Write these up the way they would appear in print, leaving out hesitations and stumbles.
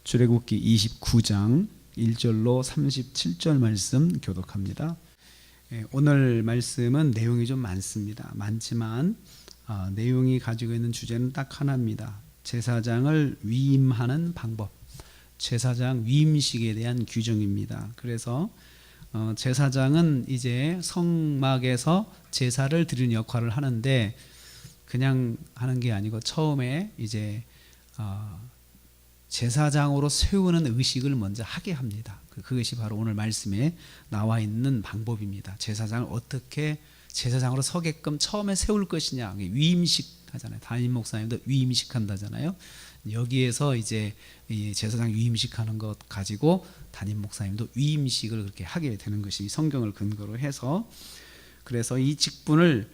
출애굽기 29장 1절로 37절 말씀 교독합니다. 오늘 말씀은 내용이 좀 많지만 내용이 가지고 있는 주제는 딱 하나입니다. 제사장을 위임하는 방법, 제사장 위임식에 대한 규정입니다. 그래서 제사장은 이제 성막에서 제사를 드리는 역할을 하는데 그냥 하는 게 아니고 처음에 이제 제사장으로 세우는 의식을 먼저 하게 합니다. 그것이 바로 오늘 말씀에 나와 있는 방법입니다. 제사장을 어떻게 제사장으로 서게끔 처음에 세울 것이냐, 위임식 하잖아요. 담임 목사님도 위임식 한다잖아요. 여기에서 이제 이 제사장 위임식 하는 것 가지고 담임 목사님도 위임식을 그렇게 하게 되는 것이 성경을 근거로 해서, 그래서 이 직분을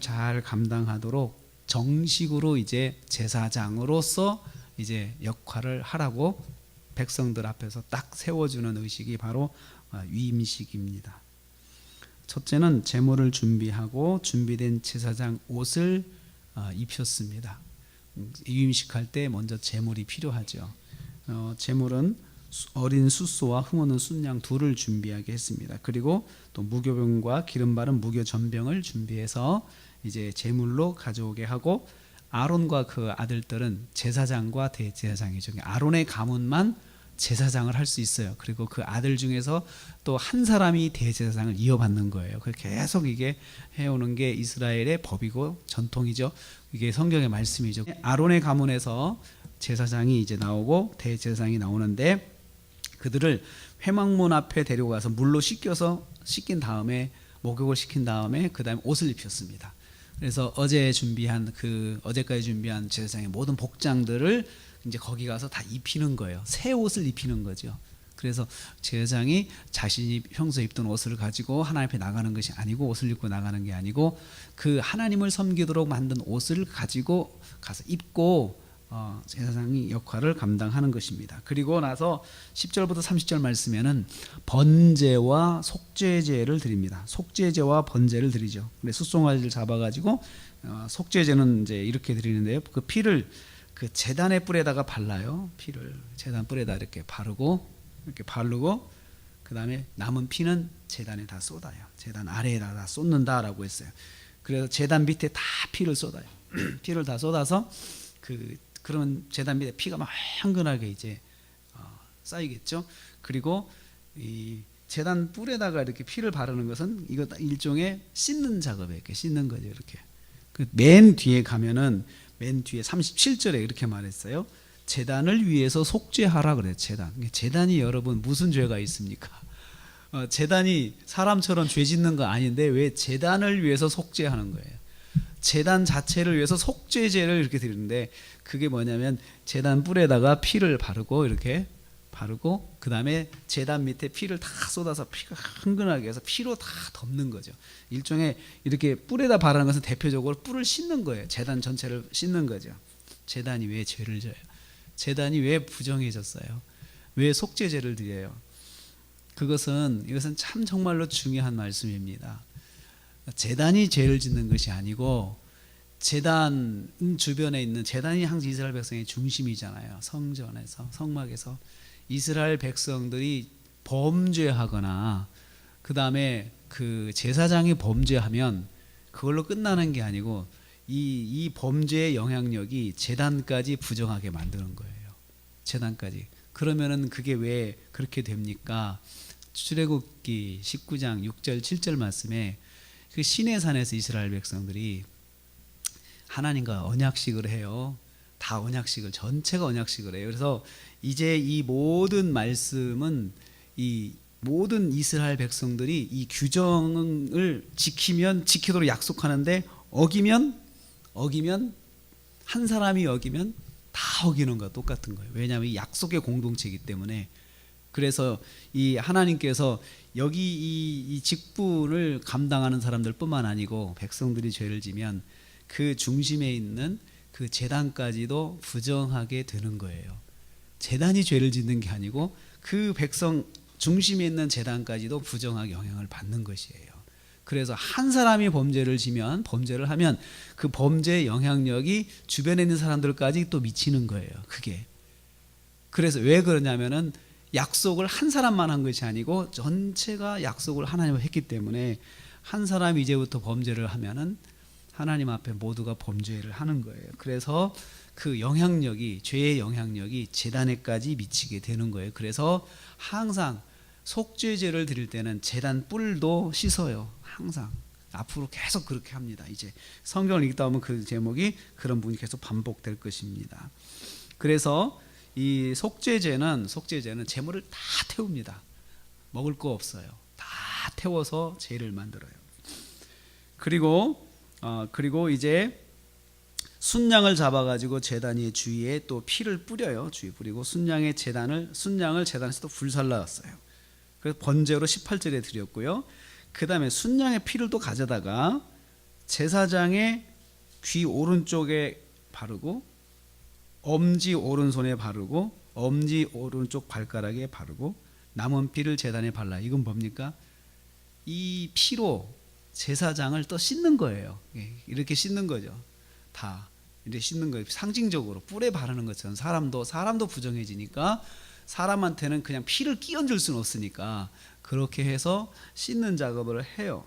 잘 감당하도록 정식으로 이제 제사장으로서 이제 역할을 하라고 백성들 앞에서 딱 세워주는 의식이 바로 위임식입니다. 첫째는 제물을 준비하고 준비된 제사장 옷을 입혔습니다. 위임식 할 때 먼저 제물이 필요하죠. 제물은 어린 숫소와 흠없는 순양 둘을 준비하게 했습니다. 그리고 또 무교병과 기름 바른 무교전병을 준비해서 이제 제물로 가져오게 하고, 아론과 그 아들들은 제사장과 대제사장이죠. 아론의 가문만 제사장을 할 수 있어요. 그리고 그 아들 중에서 또 한 사람이 대제사장을 이어받는 거예요. 계속 이게 해오는 게 이스라엘의 법이고 전통이죠. 이게 성경의 말씀이죠. 아론의 가문에서 제사장이 이제 나오고 대제사장이 나오는데, 그들을 회막문 앞에 데려가서 물로 씻긴 다음에 목욕을 시킨 다음에 그 다음에 옷을 입혔습니다. 그래서 어제까지 준비한 제사장의 모든 복장들을 이제 거기 가서 다 입히는 거예요. 새 옷을 입히는 거죠. 그래서 제사장이 자신이 평소에 입던 옷을 가지고 하나님 앞에 나가는 것이 아니고, 옷을 입고 나가는 게 아니고, 그 하나님을 섬기도록 만든 옷을 가지고 가서 입고 제사장이 역할을 감당하는 것입니다. 그리고 나서 10절부터 30절 말씀에는 번제와 속죄제를 드립니다. 속죄제와 번제를 드리죠. 근데 숫송아지를 잡아가지고 속죄제는 이제 이렇게 드리는데요. 그 피를 그 제단의 뿔에다가 발라요. 피를 제단 뿔에다 이렇게 바르고 그 다음에 남은 피는 제단에 다 쏟아요. 제단 아래에다 다 쏟는다라고 했어요. 그래서 제단 밑에 다 피를 쏟아요. 피를 다 쏟아서 그런 제단 밑에 피가 막 흥건하게 이제 쌓이겠죠. 그리고 이 제단 뿔에다가 이렇게 피를 바르는 것은 이거 일종의 씻는 작업에 이렇게 씻는 거죠. 이렇게 맨 뒤에 가면은 맨 뒤에 37절에 이렇게 말했어요. 제단을 위해서 속죄하라 그래요. 제단이 여러분 무슨 죄가 있습니까? 제단이 사람처럼 죄 짓는 거 아닌데 왜 제단을 위해서 속죄하는 거예요? 제단 자체를 위해서 속죄제를 이렇게 드리는데, 그게 뭐냐면 제단 뿔에다가 피를 바르고 그 다음에 제단 밑에 피를 다 쏟아서 피가 흥건하게 해서 피로 다 덮는 거죠. 일종의 이렇게 뿔에다 바르는 것은 대표적으로 뿔을 씻는 거예요. 제단 전체를 씻는 거죠. 제단이 왜 죄를 져요? 제단이 왜 부정해졌어요? 왜 속죄제를 드려요? 이것은 참 정말로 중요한 말씀입니다. 제단이 죄를 짓는 것이 아니고, 제단 주변에 있는 제단이 항상 이스라엘 백성의 중심이잖아요. 성전에서, 성막에서 이스라엘 백성들이 범죄하거나 그 다음에 그 제사장이 범죄하면 그걸로 끝나는 게 아니고, 이 범죄의 영향력이 제단까지 부정하게 만드는 거예요. 제단까지. 그러면은 그게 왜 그렇게 됩니까? 출애굽기 19장 6절 7절 말씀에 그 시내산에서 이스라엘 백성들이 하나님과 언약식을 해요. 다 언약식을, 전체가 언약식을 해요. 그래서 이제 이 모든 말씀은 이 모든 이스라엘 백성들이 이 규정을 지키도록 약속하는데, 어기면 한 사람이 어기면 다 어기는 거와 똑같은 거예요. 왜냐하면 이 약속의 공동체이기 때문에. 그래서 이 하나님께서 여기 이 직분을 감당하는 사람들뿐만 아니고 백성들이 죄를 지면 그 중심에 있는 그 제단까지도 부정하게 되는 거예요. 제단이 죄를 짓는 게 아니고 그 백성 중심에 있는 제단까지도 부정하게 영향을 받는 것이에요. 그래서 한 사람이 범죄를 하면 그 범죄의 영향력이 주변에 있는 사람들까지 또 미치는 거예요. 그게 그래서 왜 그러냐면은 약속을 한 사람만 한 것이 아니고 전체가 약속을 하나님과 했기 때문에 한 사람이 이제부터 범죄를 하면은 하나님 앞에 모두가 범죄를 하는 거예요. 그래서 그 영향력이, 죄의 영향력이 제단에까지 미치게 되는 거예요. 그래서 항상 속죄제를 드릴 때는 제단 뿔도 씻어요. 항상. 앞으로 계속 그렇게 합니다. 이제 성경을 읽다 보면 그 제목이 그런 부분이 계속 반복될 것입니다. 그래서 이 속죄제는 제물을 다 태웁니다. 먹을 거 없어요. 다 태워서 제를 만들어요. 그리고 이제 순양을 잡아가지고 제단 위 주위에 또 피를 뿌려요. 주위 뿌리고 순양을 제단에서 또 불살라왔어요. 그래서 번제로 18절에 드렸고요. 그 다음에 순양의 피를 또 가져다가 제사장의 귀 오른쪽에 바르고 엄지 오른손에 바르고 엄지 오른쪽 발가락에 바르고 남은 피를 제단에 발라. 이건 뭡니까? 이 피로 제사장을 또 씻는 거예요. 이렇게 씻는 거죠. 다 이렇게 씻는 거예요. 상징적으로 뿔에 바르는 것처럼 사람도 부정해지니까 사람한테는 그냥 피를 끼얹을 수는 없으니까 그렇게 해서 씻는 작업을 해요.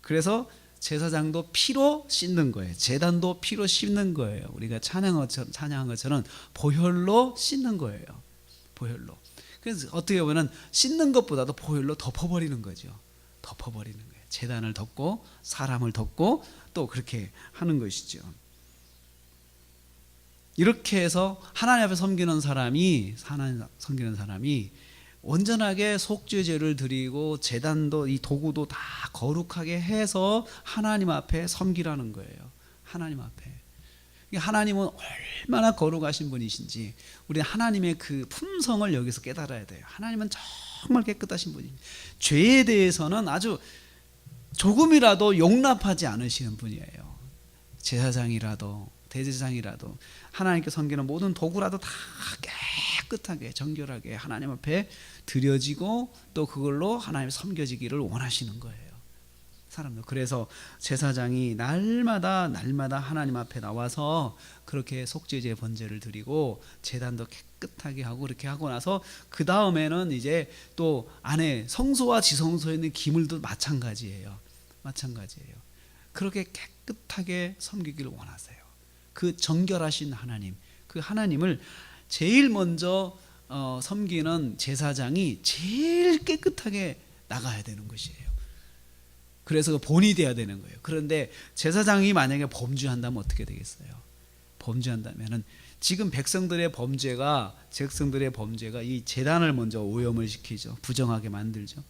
그래서 제사장도 피로 씻는 거예요. 제단도 피로 씻는 거예요. 우리가 찬양한 것처럼 보혈로 씻는 거예요. 보혈로. 그래서 어떻게 보면 씻는 것보다도 보혈로 덮어버리는 거죠. 덮어버리는 거예요. 제단을 덮고 사람을 덮고 또 그렇게 하는 것이죠. 이렇게 해서 하나님 앞에 섬기는 사람이 온전하게 속죄제를 드리고 제단도 이 도구도 다 거룩하게 해서 하나님 앞에 섬기라는 거예요. 하나님 앞에. 하나님은 얼마나 거룩하신 분이신지 우리 하나님의 그 품성을 여기서 깨달아야 돼요. 하나님은 정말 깨끗하신 분입니다. 죄에 대해서는 아주 조금이라도 용납하지 않으시는 분이에요. 제사장이라도 대제사장이라도 하나님께 섬기는 모든 도구라도 다 깨끗하게 정결하게 하나님 앞에 드려지고 또 그걸로 하나님 섬겨지기를 원하시는 거예요. 사람들. 그래서 제사장이 날마다 하나님 앞에 나와서 그렇게 속죄제 번제를 드리고 제단도 깨끗하게 하고 그렇게 하고 나서 그 다음에는 이제 또 안에 성소와 지성소에 있는 기물도 마찬가지예요. 그렇게 깨끗하게 섬기기를 원하세요. 그 정결하신 하나님, 그 하나님을 제일 먼저 섬기는 제사장이 제일 깨끗하게 나가야 되는 것이에요. 그래서 본이 돼야 되는 거예요. 그런데 제사장이 만약에 범죄한다면 어떻게 되겠어요? 범죄한다면은 지금 백성들의 범죄가 이 제단을 먼저 오염을 시키죠. 부정하게 만들죠.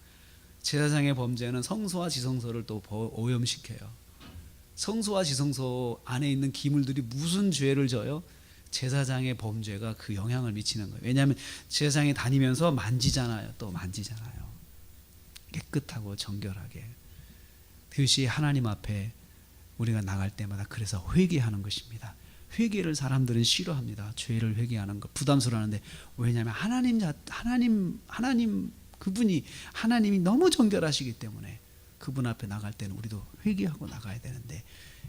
제사장의 범죄는 성소와 지성소를 또 오염시켜요. 성소와 지성소 안에 있는 기물들이 무슨 죄를 져요? 제사장의 범죄가 그 영향을 미치는 거예요. 왜냐하면 제사장이 다니면서 만지잖아요. 깨끗하고 정결하게. 그것이 하나님 앞에 우리가 나갈 때마다 그래서 회개하는 것입니다. 회개를 사람들은 싫어합니다. 죄를 회개하는 것 부담스러워하는데 왜냐하면 하나님이 너무 정결하시기 때문에 그분 앞에 나갈 때는 우리도 회개하고 나가야 되는데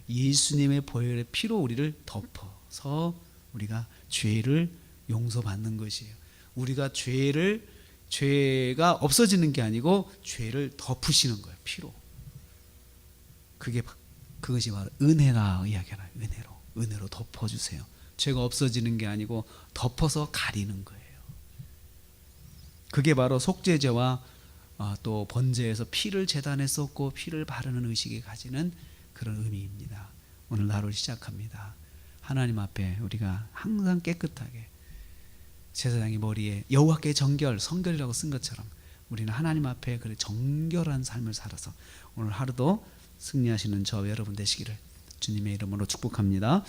예수님의 보혈의 피로 우리를 덮어서 우리가 죄를 용서받는 것이에요. 우리가 죄가 없어지는 게 아니고 죄를 덮으시는 거예요. 피로. 그것이 바로 은혜라 이야기하나요. 은혜로 덮어주세요. 죄가 없어지는 게 아니고 덮어서 가리는 거예요. 그게 바로 속죄제와 또 번제에서 피를 제단에 쏟고 피를 바르는 의식이 가지는 그런 의미입니다. 오늘 하루 시작합니다. 하나님 앞에 우리가 항상 깨끗하게 제사장이 머리에 여호와께 성결이라고 쓴 것처럼 우리는 하나님 앞에 그런 정결한 삶을 살아서 오늘 하루도 승리하시는 저와 여러분 되시기를 주님의 이름으로 축복합니다.